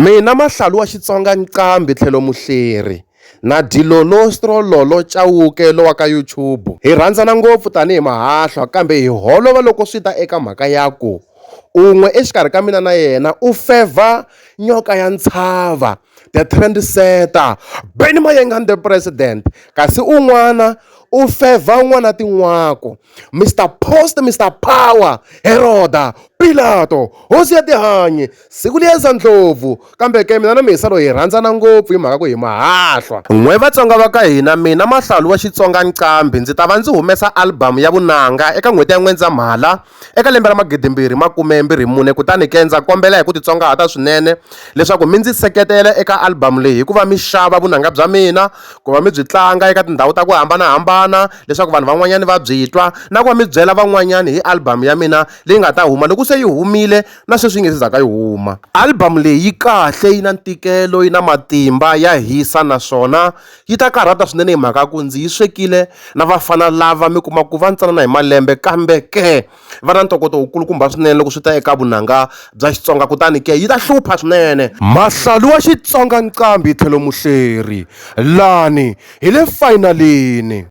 Mina Mahlalu wa Xitsonga Nqambi tlhelo muhleri na Dilolo Strololo Chauke lo wa ka YouTube. Hi rhandzana ngopfu tanihi mahahlwa kambe hi holova loko swi ta eka mhaka ya ku un'we exikarhi ka mina na yena u favor nyoka ya ntshava, the trendsetter Benny Mayengani the president, kasi un'wana u favor n'wana tin'wako Mr Post, Mr Power, Heroda, Pilato, hosi ya tihanyi, siku liyeza ndlopfu. Kambe ke mina na Misalo hi rhandzana ngopfu hi mhaka ku hi mahahlwa. N'we Vatsonga va ka hina, mina Mahlalu wa Xitsonga Nqambi ndzi ta va ndzi humesa album ya vunanga eka n'hweti ya N'wendzamhala eka lembe ra 2024. Kutani ke ndza kombela hi ku titsongahata swinene leswaku mi ndzi seketela eka album leyi hikuva mi xava vunanga bya mina, ku va mi byi tlanga eka tindhawu ta ku hambanahambana leswaku vanhu van'wanyani va byi twa, na ku va mi byela van'wanyani hi album ya mina leyi nga ta huma loko se yi humile na sweswi yi nge se zaka yi huma. Album leyi yi kahle, yi na ntikelo, yi na matimba, ya hisa, naswona yi ta karhata swinene hi mhaka ku ndzi yi swekile na vafana lava mi kuma ku va ntsanana hi malembe kambe ke va na ntokoto wukulukumba swinene loko swi ta eka vunanga bya Xitsonga. Kutani ke yi ta hlupha swinene. Mahlalu wa Xitsonga Nqambi tlhelo muhleri, lani hi le finalini.